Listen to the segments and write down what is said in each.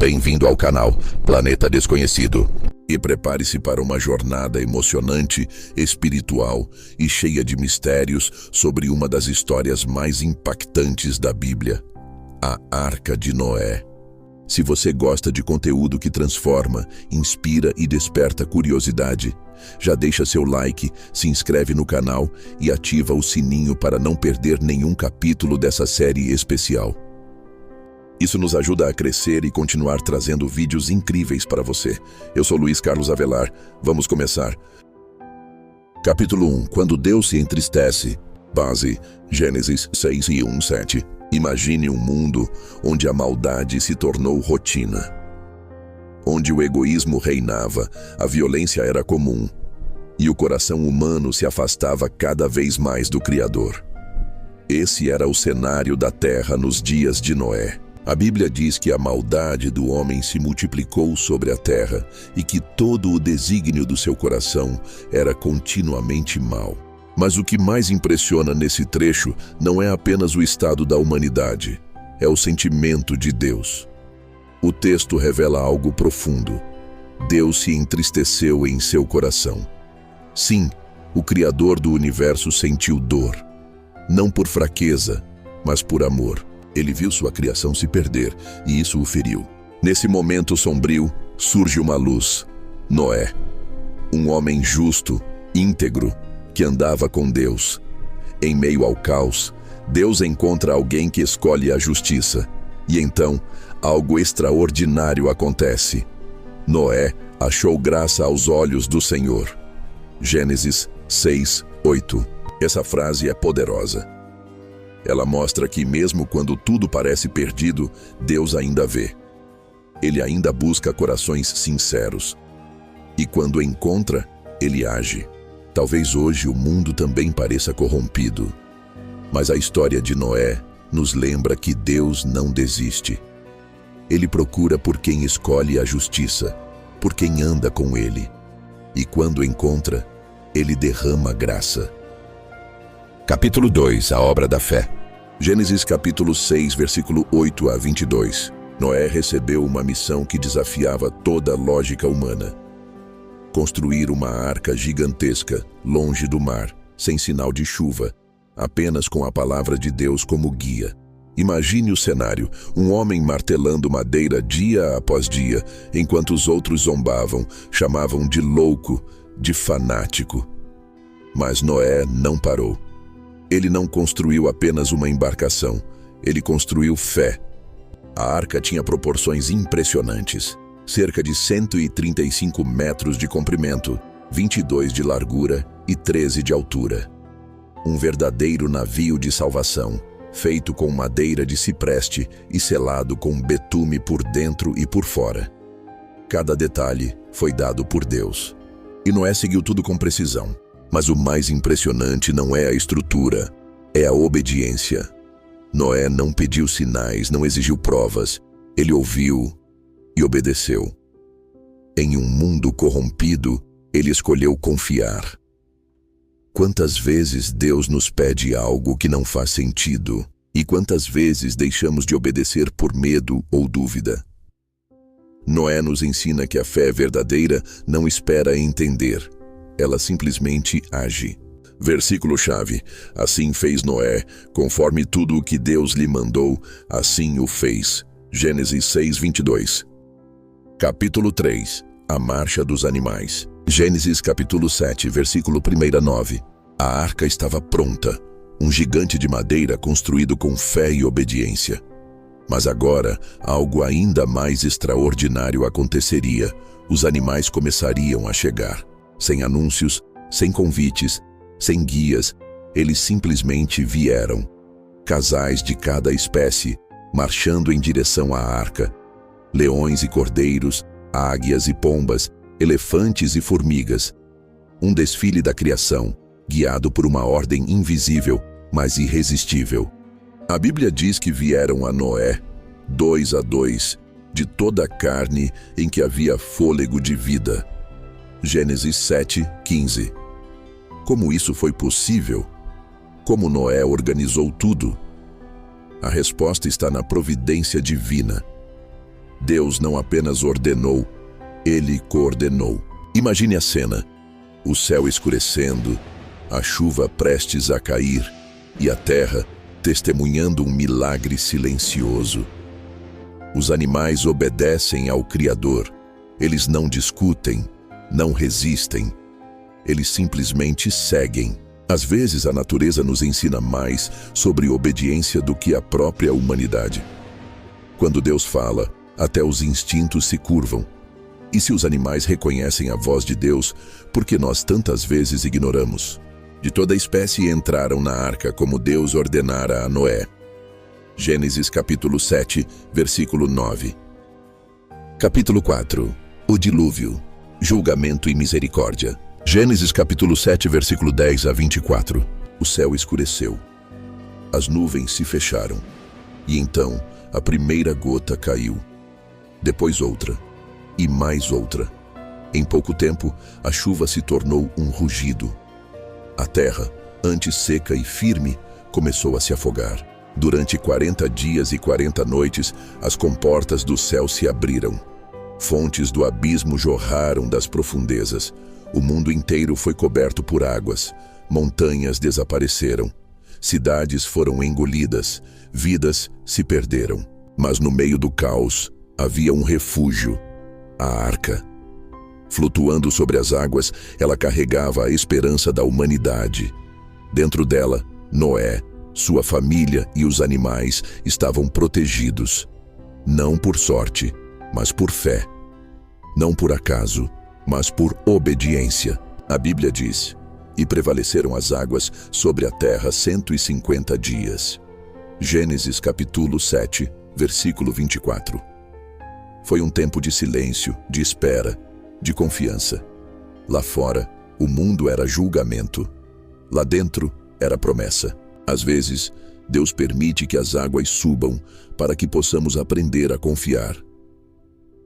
Bem-vindo ao canal Planeta Desconhecido. E prepare-se para uma jornada emocionante, espiritual e cheia de mistérios sobre uma das histórias mais impactantes da Bíblia, a Arca de Noé. Se você gosta de conteúdo que transforma, inspira e desperta curiosidade, já deixa seu like, se inscreve no canal e ativa o sininho para não perder nenhum capítulo dessa série especial. Isso nos ajuda a crescer e continuar trazendo vídeos incríveis para você. Eu sou Luiz Carlos Avelar. Vamos começar. Capítulo 1. Quando Deus se entristece. Base, Gênesis 6 e 1:7. Imagine um mundo onde a maldade se tornou rotina. Onde o egoísmo reinava, a violência era comum. E o coração humano se afastava cada vez mais do Criador. Esse era o cenário da terra nos dias de Noé. A Bíblia diz que a maldade do homem se multiplicou sobre a terra e que todo o desígnio do seu coração era continuamente mau. Mas o que mais impressiona nesse trecho não é apenas o estado da humanidade, é o sentimento de Deus. O texto revela algo profundo. Deus se entristeceu em seu coração. Sim, o Criador do universo sentiu dor, não por fraqueza, mas por amor. Ele viu sua criação se perder, e isso o feriu. Nesse momento sombrio, surge uma luz. Noé, um homem justo, íntegro, que andava com Deus. Em meio ao caos, Deus encontra alguém que escolhe a justiça. E então, algo extraordinário acontece. Noé achou graça aos olhos do Senhor. Gênesis 6:8. Essa frase é poderosa. Ela mostra que mesmo quando tudo parece perdido, Deus ainda vê. Ele ainda busca corações sinceros. E quando encontra, ele age. Talvez hoje o mundo também pareça corrompido. Mas a história de Noé nos lembra que Deus não desiste. Ele procura por quem escolhe a justiça, por quem anda com ele. E quando encontra, ele derrama graça. Capítulo 2. A obra da fé. Gênesis capítulo 6, versículo 8 a 22. Noé recebeu uma missão que desafiava toda a lógica humana. Construir uma arca gigantesca, longe do mar, sem sinal de chuva, apenas com a palavra de Deus como guia. Imagine o cenário, um homem martelando madeira dia após dia, enquanto os outros zombavam, chamavam de louco, de fanático. Mas Noé não parou. Ele não construiu apenas uma embarcação, ele construiu fé. A arca tinha proporções impressionantes, cerca de 135 metros de comprimento, 22 de largura e 13 de altura. Um verdadeiro navio de salvação, feito com madeira de cipreste e selado com betume por dentro e por fora. Cada detalhe foi dado por Deus. E Noé seguiu tudo com precisão. Mas o mais impressionante não é a estrutura, é a obediência. Noé não pediu sinais, não exigiu provas. Ele ouviu e obedeceu. Em um mundo corrompido, ele escolheu confiar. Quantas vezes Deus nos pede algo que não faz sentido? E quantas vezes deixamos de obedecer por medo ou dúvida? Noé nos ensina que a fé verdadeira não espera entender. Ela simplesmente age. Versículo-chave. Assim fez Noé, conforme tudo o que Deus lhe mandou, assim o fez. Gênesis 6:22. Capítulo 3. A marcha dos animais. Gênesis capítulo 7, versículo 1 a 9. A arca estava pronta, um gigante de madeira construído com fé e obediência. Mas agora, algo ainda mais extraordinário aconteceria. Os animais começariam a chegar. Sem anúncios, sem convites, sem guias, eles simplesmente vieram. Casais de cada espécie, marchando em direção à arca. Leões e cordeiros, águias e pombas, elefantes e formigas. Um desfile da criação, guiado por uma ordem invisível, mas irresistível. A Bíblia diz que vieram a Noé, 2 a 2, de toda a carne em que havia fôlego de vida. Gênesis 7:15. Como isso foi possível? Como Noé organizou tudo? A resposta está na providência divina. Deus não apenas ordenou, ele coordenou. Imagine a cena: o céu escurecendo, a chuva prestes a cair e a terra testemunhando um milagre silencioso. Os animais obedecem ao Criador. Eles não discutem, não resistem. Eles simplesmente seguem. Às vezes a natureza nos ensina mais sobre obediência do que a própria humanidade. Quando Deus fala, até os instintos se curvam. E se os animais reconhecem a voz de Deus, por que nós tantas vezes ignoramos? De toda a espécie entraram na arca como Deus ordenara a Noé. Gênesis capítulo 7, versículo 9. Capítulo 4. O dilúvio, julgamento e misericórdia. Gênesis capítulo 7, versículo 10 a 24. O céu escureceu. As nuvens se fecharam. E então a primeira gota caiu. Depois outra. E mais outra. Em pouco tempo, a chuva se tornou um rugido. A terra, antes seca e firme, começou a se afogar. Durante 40 dias e 40 noites, as comportas do céu se abriram. Fontes do abismo jorraram das profundezas. O mundo inteiro foi coberto por águas. Montanhas desapareceram. Cidades foram engolidas. Vidas se perderam. Mas no meio do caos, havia um refúgio: a arca. Flutuando sobre as águas, ela carregava a esperança da humanidade. Dentro dela, Noé, sua família e os animais estavam protegidos. Não por sorte, mas por fé. Não por acaso, mas por obediência. A Bíblia diz: e prevaleceram as águas sobre a terra 150 dias. Gênesis capítulo 7, versículo 24. Foi um tempo de silêncio, de espera, de confiança. Lá fora, o mundo era julgamento. Lá dentro, era promessa. Às vezes, Deus permite que as águas subam para que possamos aprender a confiar.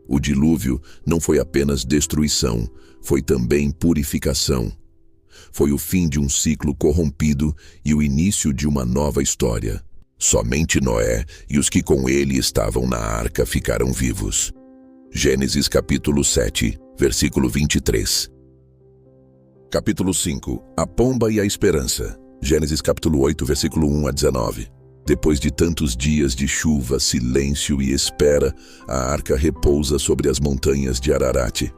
O dilúvio não foi apenas destruição, foi também purificação. Foi o fim de um ciclo corrompido e o início de uma nova história. Somente Noé e os que com ele estavam na arca ficaram vivos. Gênesis capítulo 7, versículo 23. Capítulo 5. A pomba e a esperança. Gênesis capítulo 8, versículo 1 a 19. Depois de tantos dias de chuva, silêncio e espera, a arca repousa sobre as montanhas de Ararat.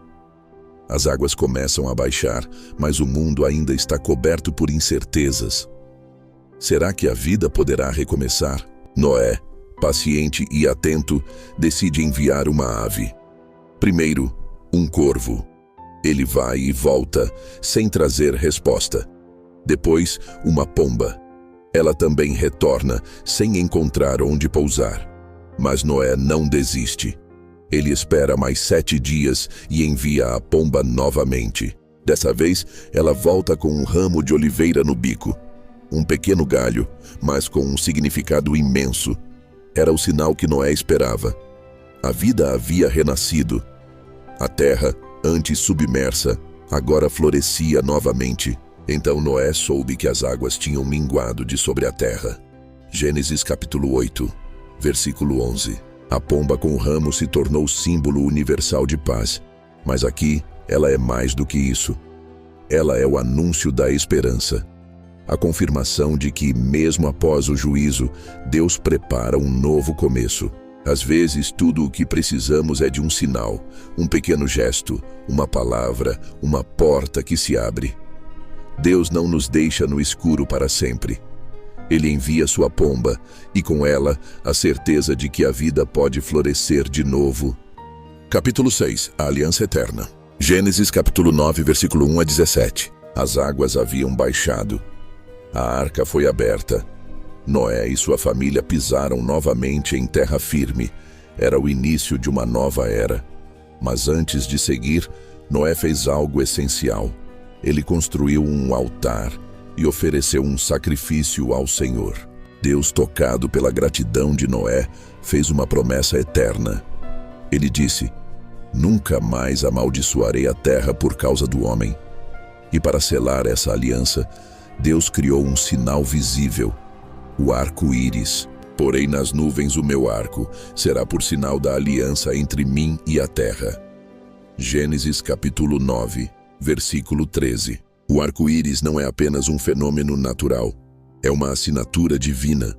As águas começam a baixar, mas o mundo ainda está coberto por incertezas. Será que a vida poderá recomeçar? Noé, paciente e atento, decide enviar uma ave. Primeiro, um corvo. Ele vai e volta, sem trazer resposta. Depois, uma pomba. Ela também retorna, sem encontrar onde pousar. Mas Noé não desiste. Ele espera mais 7 dias e envia a pomba novamente. Dessa vez, ela volta com um ramo de oliveira no bico. Um pequeno galho, mas com um significado imenso. Era o sinal que Noé esperava. A vida havia renascido. A terra, antes submersa, agora florescia novamente. Então Noé soube que as águas tinham minguado de sobre a terra. Gênesis capítulo 8, versículo 11. A pomba com o ramo se tornou símbolo universal de paz. Mas aqui, ela é mais do que isso. Ela é o anúncio da esperança. A confirmação de que, mesmo após o juízo, Deus prepara um novo começo. Às vezes, tudo o que precisamos é de um sinal, um pequeno gesto, uma palavra, uma porta que se abre. Deus não nos deixa no escuro para sempre. Ele envia sua pomba, e com ela, a certeza de que a vida pode florescer de novo. Capítulo 6. A Aliança Eterna. Gênesis capítulo 9, versículo 1 a 17. As águas haviam baixado. A arca foi aberta. Noé e sua família pisaram novamente em terra firme. Era o início de uma nova era. Mas antes de seguir, Noé fez algo essencial. Ele construiu um altar e ofereceu um sacrifício ao Senhor. Deus, tocado pela gratidão de Noé, fez uma promessa eterna. Ele disse: "Nunca mais amaldiçoarei a terra por causa do homem." E para selar essa aliança, Deus criou um sinal visível, o arco-íris. Porei nas nuvens o meu arco, será por sinal da aliança entre mim e a terra. Gênesis capítulo 9, versículo 13. O arco-íris não é apenas um fenômeno natural, é uma assinatura divina.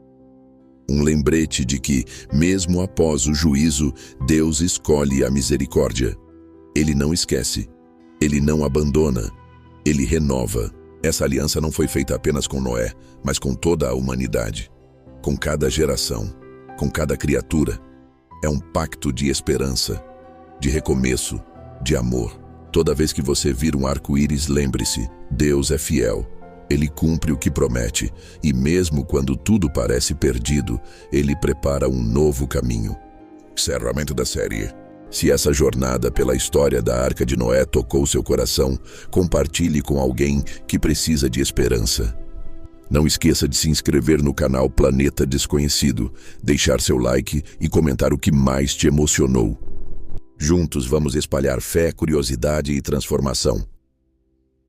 Um lembrete de que, mesmo após o juízo, Deus escolhe a misericórdia. Ele não esquece, ele não abandona, ele renova. Essa aliança não foi feita apenas com Noé, mas com toda a humanidade. Com cada geração, com cada criatura. É um pacto de esperança, de recomeço, de amor. Toda vez que você vir um arco-íris, lembre-se, Deus é fiel. Ele cumpre o que promete, e mesmo quando tudo parece perdido, Ele prepara um novo caminho. Encerramento da série. Se essa jornada pela história da Arca de Noé tocou seu coração, compartilhe com alguém que precisa de esperança. Não esqueça de se inscrever no canal Planeta Desconhecido, deixar seu like e comentar o que mais te emocionou. Juntos vamos espalhar fé, curiosidade e transformação.